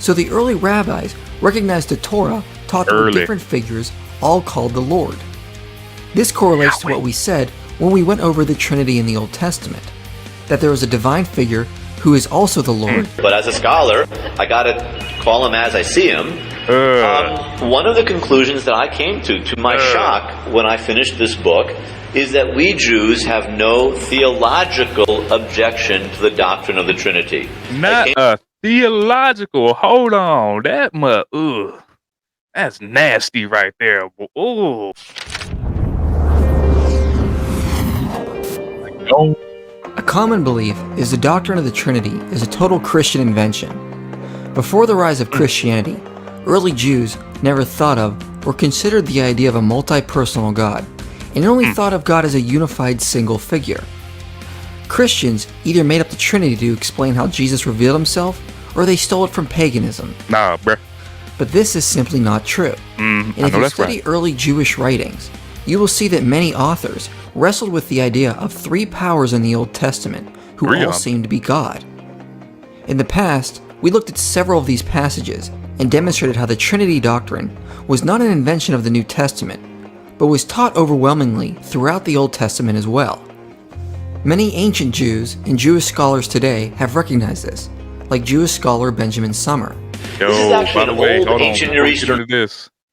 So the early rabbis recognized the Torah taught that the different figures all called the Lord. This correlates to what we said when we went over the Trinity in the Old Testament, that there is a divine figure who is also the Lord. But as a scholar, I gotta call him as I see him. One of the conclusions that I came to my shock, when I finished this book, is that we Jews have no theological objection to the doctrine of the Trinity. Not a theological. Hold on, that much. That's nasty right there. Ooh. A common belief is the doctrine of the Trinity is a total Christian invention. Before the rise of Christianity, early Jews never thought of or considered the idea of a multi-personal God, and only thought of God as a unified single figure. Christians either made up the Trinity to explain how Jesus revealed himself, or they stole it from paganism. Nah, bruh. But this is simply not true. And if you study early Jewish writings, you will see that many authors wrestled with the idea of three powers in the Old Testament, who all seem to be God. In the past, we looked at several of these passages and demonstrated how the Trinity doctrine was not an invention of the New Testament, but was taught overwhelmingly throughout the Old Testament as well. Many ancient Jews and Jewish scholars today have recognized this, like Jewish scholar Benjamin Sommer. Yo, this is actually by the way, old hold on. ancient Near Eastern.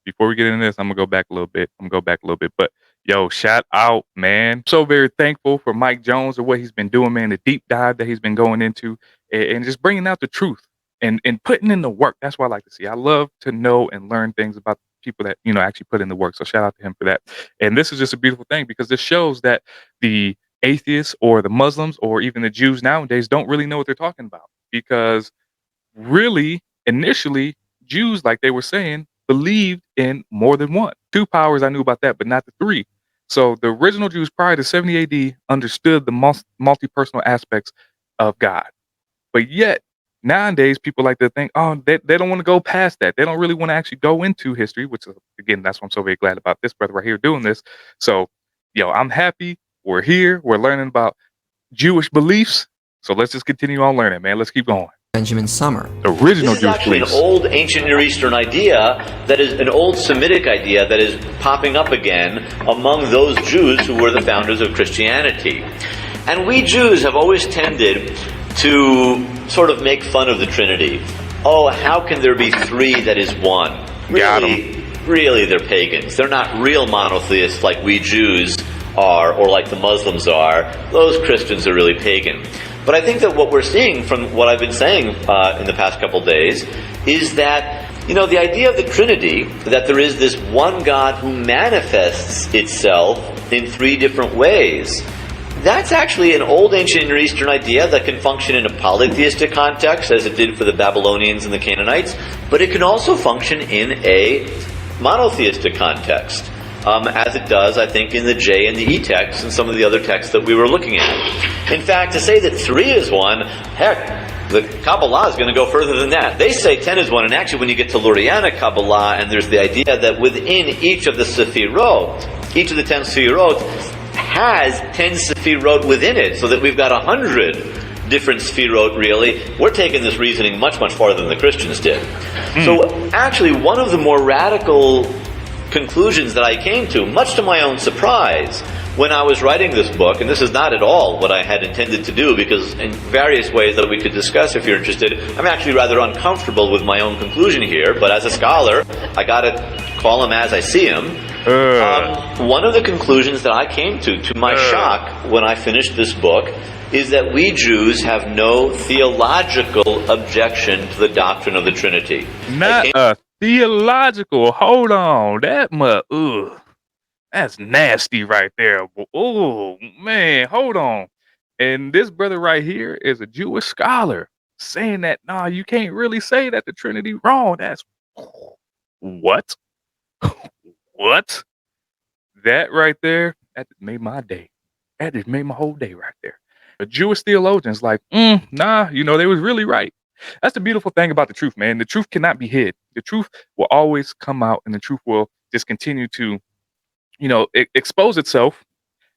Before we get into this, I'm gonna go back a little bit. But yo, shout out, man! So very thankful for Mike Jones and what he's been doing, man. The deep dive that he's been going into, and just bringing out the truth and putting in the work. That's what I like to see. I love to know and learn things about people that actually put in the work. So shout out to him for that. And this is just a beautiful thing because this shows that the atheists or the Muslims or even the Jews nowadays don't really know what they're talking about, because really initially Jews, like they were saying, believed in more than one. Two powers, I knew about that, but not the three. So the original Jews prior to 70 AD understood the multi-personal aspects of God. But yet, nowadays, people like to think, they don't want to go past that. They don't really want to actually go into history, which, again, that's why I'm so very glad about this brother right here doing this. So, I'm happy. We're here. We're learning about Jewish beliefs. So let's just continue on learning, man. Let's keep going. Benjamin Sommer. This is actually an old ancient Near Eastern idea, that is an old Semitic idea that is popping up again among those Jews who were the founders of Christianity. And we Jews have always tended to sort of make fun of the Trinity. Oh, how can there be three that is one? Really, they're pagans. They're not real monotheists like we Jews are, or like the Muslims are. Those Christians are really pagan. But I think that what we're seeing from what I've been saying in the past couple days is that, the idea of the Trinity, that there is this one God who manifests itself in three different ways, that's actually an old ancient Near Eastern idea that can function in a polytheistic context, as it did for the Babylonians and the Canaanites, but it can also function in a monotheistic context. As it does, I think, in the J and the E texts and some of the other texts that we were looking at. In fact, to say that 3 is 1, heck, the Kabbalah is going to go further than that. They say 10 is 1, and actually when you get to Lurianic Kabbalah, and there's the idea that within each of the Sefirot, each of the 10 Sefirot has 10 Sefirot within it, so that we've got 100 different Sefirot, really. We're taking this reasoning much, much farther than the Christians did. So actually, one of the more radical conclusions that I came to, much to my own surprise, when I was writing this book, and this is not at all what I had intended to do, because in various ways that we could discuss if you're interested, I'm actually rather uncomfortable with my own conclusion here, but as a scholar, I gotta call him as I see him. One of the conclusions that I came to my shock, when I finished this book, is that we Jews have no theological objection to the doctrine of the Trinity. Theological. Hold on, that much. That's nasty right there. Oh man, hold on. And this brother right here is a Jewish scholar saying that you can't really say that the Trinity wrong. That's what? What? That right there, that just made my day. That just made my whole day right there. The Jewish theologians like, they was really right. That's the beautiful thing about the truth, man. The truth cannot be hid. The truth will always come out, and the truth will just continue to, expose itself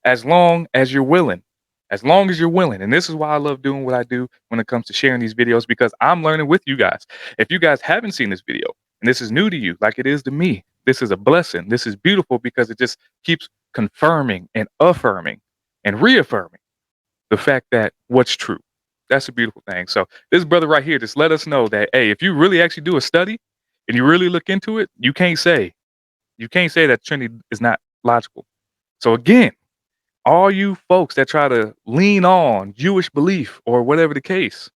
as long as you're willing. As long as you're willing. And this is why I love doing what I do when it comes to sharing these videos, because I'm learning with you guys. If you guys haven't seen this video and this is new to you, like it is to me, this is a blessing. This is beautiful because it just keeps confirming and affirming and reaffirming the fact that what's true. That's a beautiful thing. So this brother right here just let us know that, hey, if you really actually do a study and you really look into it, you can't say that Trinity is not logical. So again, all you folks that try to lean on Jewish belief or whatever the case,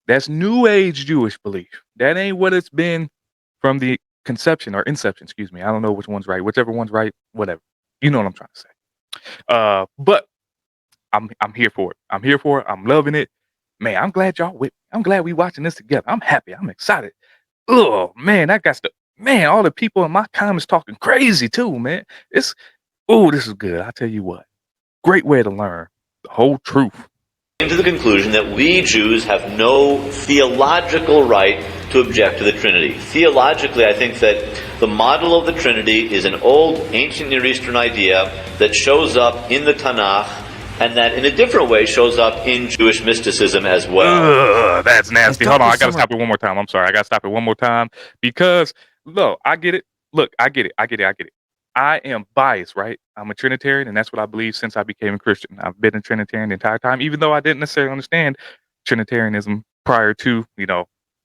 that's New Age Jewish belief. That ain't what it's been from the conception or inception, excuse me. I don't know which one's right. Whichever one's right, whatever. You know what I'm trying to say. But I'm here for it. I'm here for it. I'm loving it. Man, I'm glad y'all with me. I'm glad we watching this together. I'm happy. I'm excited. Oh man, all the people in my comments talking crazy too, man. This is good. I tell you what. Great way to learn the whole truth. To the conclusion that we Jews have no theological right to object to the Trinity. Theologically, I think that the model of the Trinity is an old, ancient Near Eastern idea that shows up in the Tanakh, and that in a different way shows up in Jewish mysticism as well. That's nasty. Hold on, I gotta stop it one more time. I'm sorry, I gotta stop it one more time because, I get it. Look, I get it. I am biased, right? I'm a Trinitarian, and that's what I believe since I became a Christian. I've been a Trinitarian the entire time, even though I didn't necessarily understand Trinitarianism prior to,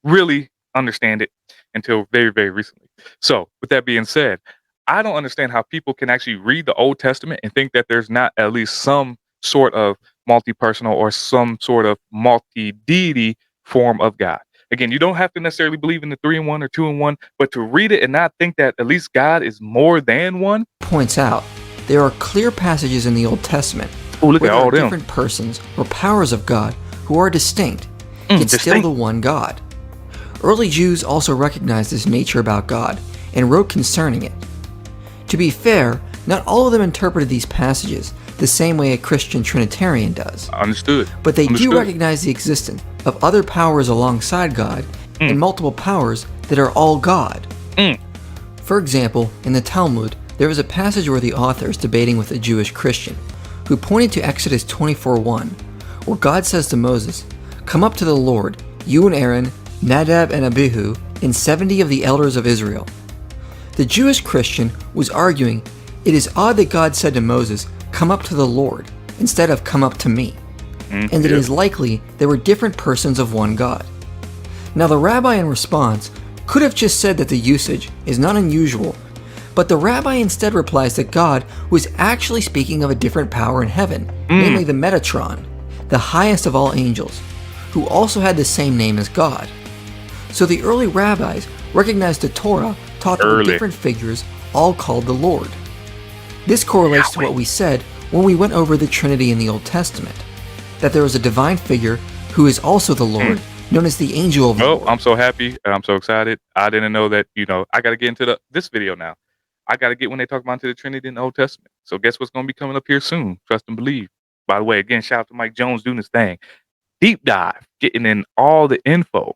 really understand it until very, very recently. So, with that being said, I don't understand how people can actually read the Old Testament and think that there's not at least some sort of multi-personal or some sort of multi-deity form of God. Again, you don't have to necessarily believe in the 3-in-1 or 2-in-1, but to read it and not think that at least God is more than one. Points out there are clear passages in the Old Testament where there are different persons or powers of God who are distinct, yet still the one God. Early Jews also recognized this nature about God and wrote concerning it. To be fair, not all of them interpreted these passages the same way a Christian Trinitarian does. Understood. But they do recognize the existence of other powers alongside God and multiple powers that are all God. For example, in the Talmud, there is a passage where the author is debating with a Jewish Christian who pointed to Exodus 24:1, where God says to Moses, "Come up to the Lord, you and Aaron, Nadab and Abihu, and 70 of the elders of Israel." The Jewish Christian was arguing, it is odd that God said to Moses, "Come up to the Lord," instead of "come up to me," and it is likely they were different persons of one God. Now the rabbi in response could have just said that the usage is not unusual, but the rabbi instead replies that God was actually speaking of a different power in heaven, namely the Metatron, the highest of all angels, who also had the same name as God. So the early rabbis recognized the Torah taught them different figures, all called the Lord. This correlates to what we said when we went over the Trinity in the Old Testament, that there is a divine figure who is also the Lord, known as the angel of the Lord. I'm so happy. I'm so excited. I didn't know that, I got to get into this video now. I got to get when they talk about the Trinity in the Old Testament. So guess what's going to be coming up here soon? Trust and believe. By the way, again, shout out to Mike Jones doing his thing. Deep dive, getting in all the info,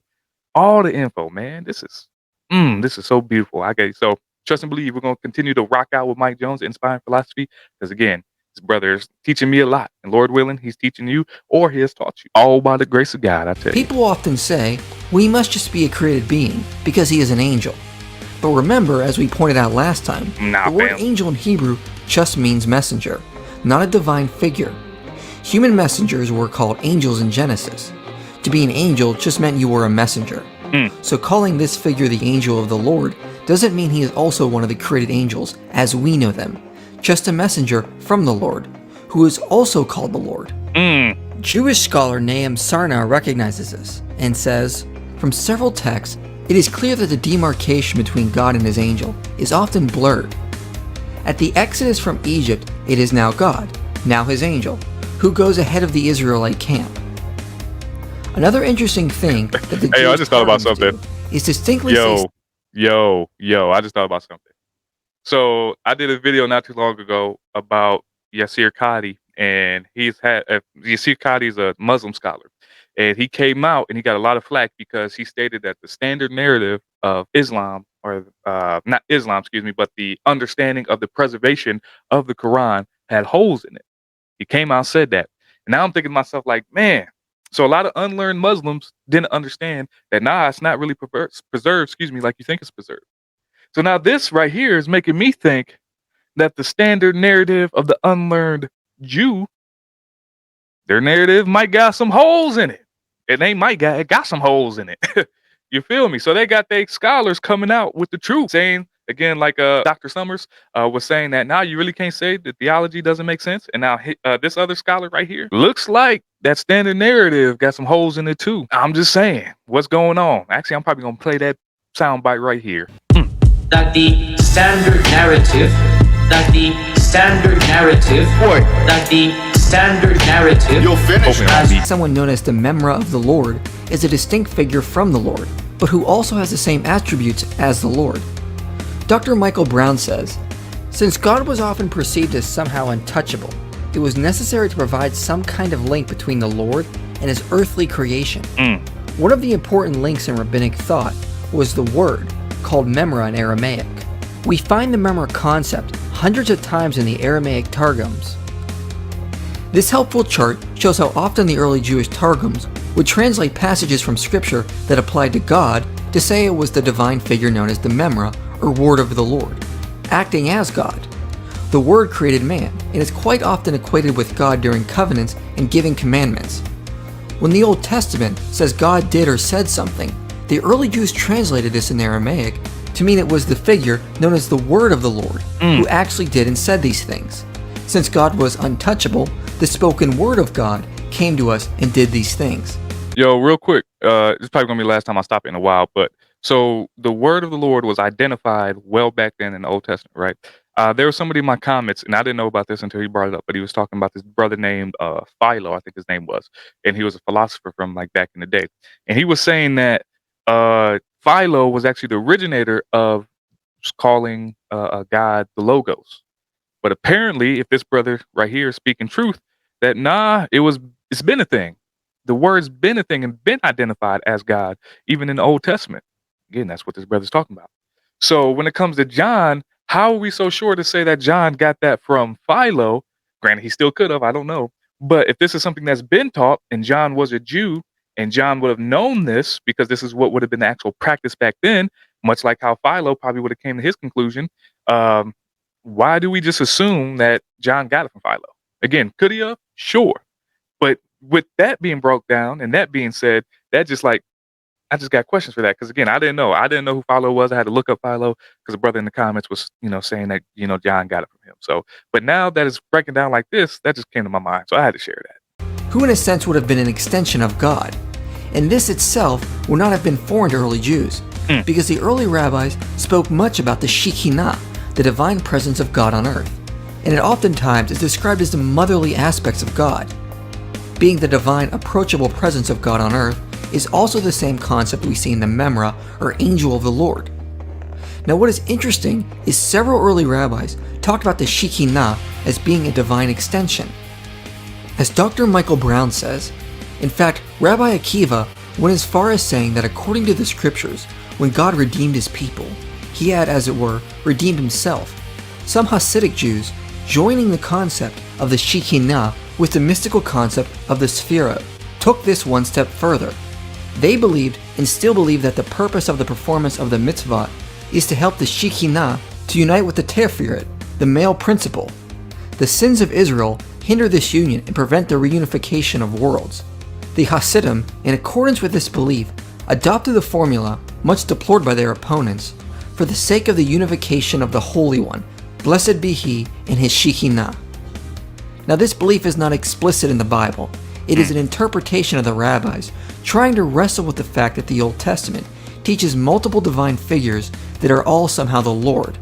man. This is so beautiful. So trust and believe we're going to continue to rock out with Mike Jones, Inspiring Philosophy, because again, his brother is teaching me a lot, and Lord willing, he's teaching you, or he has taught you, all by the grace of God, I tell you. People often say, well, he must just be a created being because he is an angel. But remember, as we pointed out last time, the word angel in Hebrew just means messenger, not a divine figure. Human messengers were called angels in Genesis. To be an angel just meant you were a messenger. So calling this figure the angel of the Lord doesn't mean he is also one of the created angels as we know them, just a messenger from the Lord, who is also called the Lord. Jewish scholar Nahum Sarna recognizes this and says, from several texts, it is clear that the demarcation between God and his angel is often blurred. At the Exodus from Egypt, it is now God, now his angel, who goes ahead of the Israelite camp. Another interesting thing that the I just thought about something. Is distinctly I just thought about something. So I did a video not too long ago about Yasir Qadhi, and Yasir Qadhi is a Muslim scholar, and he came out and he got a lot of flack because he stated that the standard narrative of Islam, or not Islam, excuse me, but the understanding of the preservation of the Quran had holes in it. He came out and said that. Now I'm thinking to myself like, man, so a lot of unlearned Muslims didn't understand that, it's not really preserved, like you think it's preserved. So now this right here is making me think that the standard narrative of the unlearned Jew, their narrative might got some holes in it. It got some holes in it. You feel me? So they got their scholars coming out with the truth, saying, again, like Dr. Summers was saying, that now you really can't say that theology doesn't make sense. And now this other scholar right here looks like that standard narrative got some holes in it too. I'm just saying, what's going on? Actually, I'm probably going to play that soundbite right here. That the standard narrative, You'll finish. Someone known as the Memra of the Lord is a distinct figure from the Lord, but who also has the same attributes as the Lord. Dr. Michael Brown says, since God was often perceived as somehow untouchable, it was necessary to provide some kind of link between the Lord and his earthly creation. One of the important links in rabbinic thought was the word, called Memra in Aramaic. We find the Memra concept hundreds of times in the Aramaic Targums. This helpful chart shows how often the early Jewish Targums would translate passages from scripture that applied to God to say it was the divine figure known as the Memra, or Word of the Lord, acting as God. The Word created man, and is quite often equated with God during covenants and giving commandments. When the Old Testament says God did or said something, the early Jews translated this in Aramaic to mean it was the figure known as the Word of the Lord who actually did and said these things. Since God was untouchable, the spoken word of God came to us and did these things. Yo, real quick, this is probably gonna be the last time I stop it in a while, but so the word of the Lord was identified well back then in the Old Testament, right? There was somebody in my comments, and I didn't know about this until he brought it up, but he was talking about this brother named Philo, I think his name was, and he was a philosopher from like back in the day, and he was saying that Philo was actually the originator of calling God the Logos. But apparently, if this brother right here is speaking truth, that it's been a thing. The word's been a thing and been identified as God, even in the Old Testament. Again, that's what this brother's talking about. So when it comes to John, how are we so sure to say that John got that from Philo? Granted, he still could have, I don't know. But if this is something that's been taught, and John was a Jew, and John would have known this because this is what would have been the actual practice back then, much like how Philo probably would have came to his conclusion. Why do we just assume that John got it from Philo? Again, could he have? Sure. But with that being broke down and that being said, that just like, I just got questions for that. Because again, I didn't know who Philo was. I had to look up Philo because the brother in the comments was, saying that, John got it from him. So, but now that it's breaking down like this, that just came to my mind. So I had to share that. Who in a sense would have been an extension of God. And this itself would not have been foreign to early Jews, because the early rabbis spoke much about the Shekinah, the divine presence of God on earth, and it oftentimes is described as the motherly aspects of God. Being the divine, approachable presence of God on earth is also the same concept we see in the Memra, or angel of the Lord. Now what is interesting is several early rabbis talked about the Shekinah as being a divine extension. As Dr. Michael Brown says, in fact, Rabbi Akiva went as far as saying that according to the scriptures, when God redeemed his people, he had, as it were, redeemed himself. Some Hasidic Jews, joining the concept of the Shekinah with the mystical concept of the Sephirah, took this one step further. They believed and still believe that the purpose of the performance of the mitzvah is to help the Shekinah to unite with the Teferet, the male principle. The sins of Israel hinder this union and prevent the reunification of worlds. The Hasidim, in accordance with this belief, adopted the formula, much deplored by their opponents, for the sake of the unification of the Holy One, blessed be He and His Shekinah. Now this belief is not explicit in the Bible. It is an interpretation of the rabbis, trying to wrestle with the fact that the Old Testament teaches multiple divine figures that are all somehow the Lord.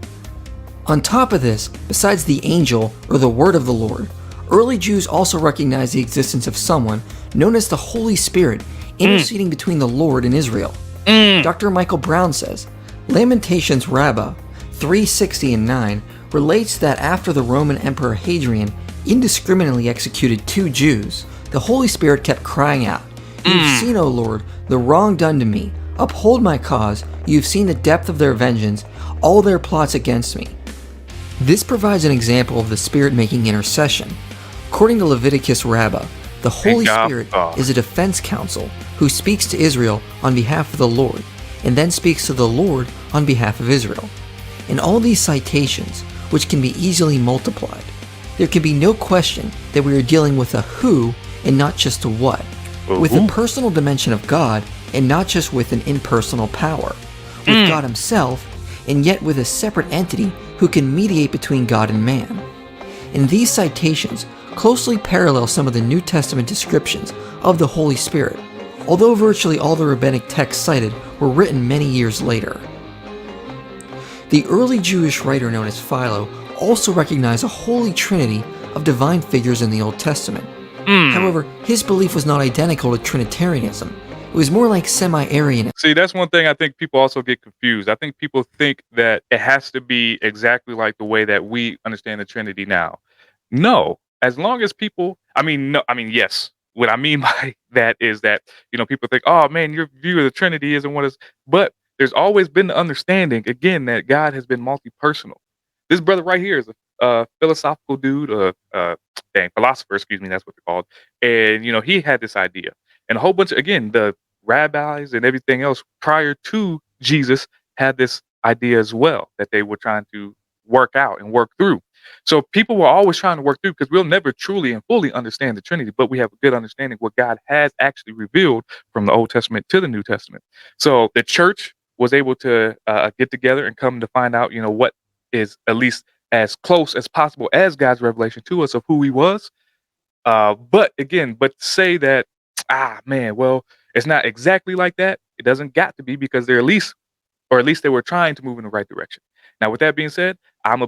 On top of this, besides the angel, or the word of the Lord, early Jews also recognized the existence of someone known as the Holy Spirit interceding between the Lord and Israel. Dr. Michael Brown says, Lamentations Rabbah 3:60 and 9 relates that after the Roman Emperor Hadrian indiscriminately executed 2 Jews, the Holy Spirit kept crying out, "You've seen, O Lord, the wrong done to me. Uphold my cause. You've seen the depth of their vengeance, all their plots against me." This provides an example of the Spirit making intercession. According to Leviticus Rabbah, the The Holy Spirit is a defense counsel who speaks to Israel on behalf of the Lord, and then speaks to the Lord on behalf of Israel. In all these citations, which can be easily multiplied, there can be no question that we are dealing with a who and not just a what, with the personal dimension of God and not just with an impersonal power, with God himself and yet with a separate entity who can mediate between God and man. And these citations closely parallel some of the New Testament descriptions of the Holy Spirit, although virtually all the rabbinic texts cited were written many years later. The early Jewish writer known as Philo also recognized a holy trinity of divine figures in the Old Testament. However, his belief was not identical to Trinitarianism. It was more like semi-Arianism. See, that's one thing I think people also get confused. I think people think that it has to be exactly like the way that we understand the Trinity now. No, as long as people, yes. What I mean by that is that, people think, oh man, your view of the Trinity isn't what is, but there's always been the understanding, again, that God has been multi-personal. This brother right here is a philosophical dude, philosopher, excuse me, that's what they're called. And, he had this idea. And a whole bunch of, again, the rabbis and everything else prior to Jesus had this idea as well that they were trying to work out and work through. So people were always trying to work through, because we'll never truly and fully understand the Trinity, but we have a good understanding what God has actually revealed from the Old Testament to the New Testament. So the church was able to get together and come to find out, what is at least as close as possible as God's revelation to us of who he was. But say that, it's not exactly like that. It doesn't got to be, because they're at least they were trying to move in the right direction. Now, with that being said, I'm a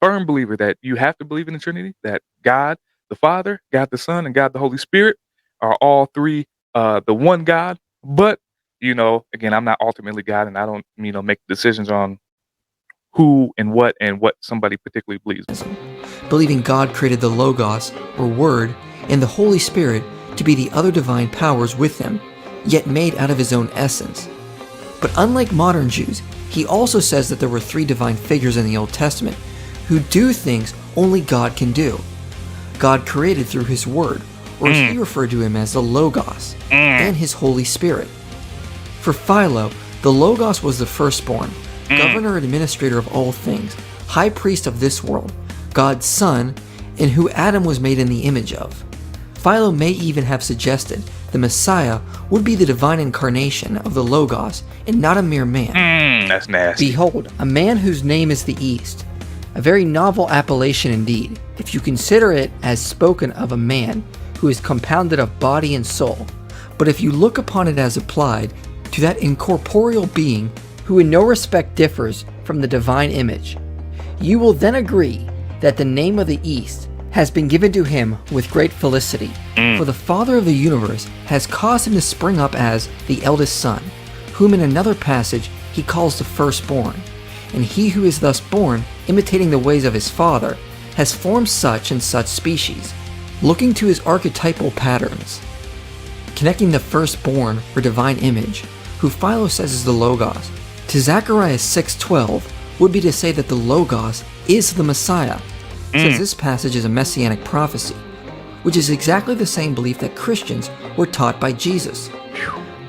firm believer that you have to believe in the Trinity, that God the Father, God the Son, and God the Holy Spirit are all three the one God. But, again, I'm not ultimately God, and I don't, make decisions on who and what somebody particularly believes. Believing God created the Logos, or Word, and the Holy Spirit to be the other divine powers with him, yet made out of his own essence. But unlike modern Jews, he also says that there were three divine figures in the Old Testament who do things only God can do. God created through his Word, or as he referred to him as the Logos, and his Holy Spirit. For Philo, the Logos was the firstborn, governor and administrator of all things, high priest of this world, God's son, and who Adam was made in the image of. Philo may even have suggested the Messiah would be the divine incarnation of the Logos and not a mere man. That's nasty. Behold, a man whose name is the East. A very novel appellation indeed, if you consider it as spoken of a man who is compounded of body and soul. But if you look upon it as applied to that incorporeal being who in no respect differs from the divine image, you will then agree that the name of the East has been given to him with great felicity, for the Father of the universe has caused him to spring up as the eldest son, whom in another passage he calls the firstborn. And he who is thus born, imitating the ways of his father, has formed such and such species, looking to his archetypal patterns. Connecting the firstborn, or divine image, who Philo says is the Logos, to Zechariah 6:12 would be to say that the Logos is the Messiah, since this passage is a messianic prophecy, which is exactly the same belief that Christians were taught by Jesus.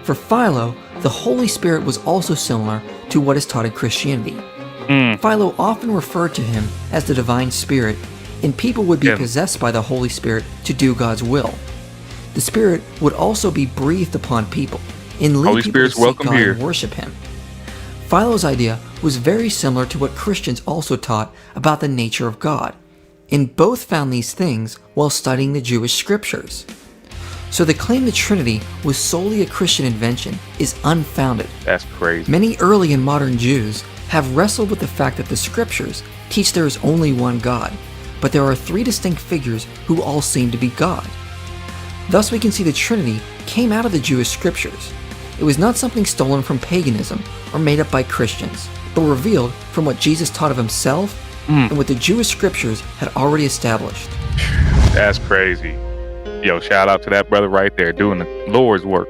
For Philo, the Holy Spirit was also similar to what is taught in Christianity. Philo often referred to him as the divine spirit, and people would be possessed by the Holy Spirit to do God's will. The Spirit would also be breathed upon people and lead people to seek God and worship him. Philo's idea was very similar to what Christians also taught about the nature of God, and both found these things while studying the Jewish scriptures. So the claim the Trinity was solely a Christian invention is unfounded. That's crazy. Many early and modern Jews have wrestled with the fact that the scriptures teach there is only one God, but there are three distinct figures who all seem to be God. Thus we can see the Trinity came out of the Jewish scriptures. It was not something stolen from paganism or made up by Christians, but revealed from what Jesus taught of himself and what the Jewish scriptures had already established. That's crazy. Yo, shout out to that brother right there doing the Lord's work.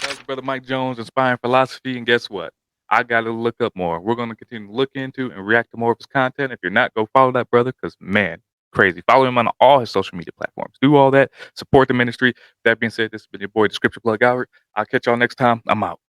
That was Brother Mike Jones, Inspiring Philosophy, and guess what? I got to look up more. We're going to continue to look into and react to more of his content. If you're not, go follow that brother, because, man, Crazy. Follow him on all his social media platforms. Do all that. Support the ministry. That being said, this has been your boy, the Scripture Plug Albert. I'll catch y'all next time. I'm out.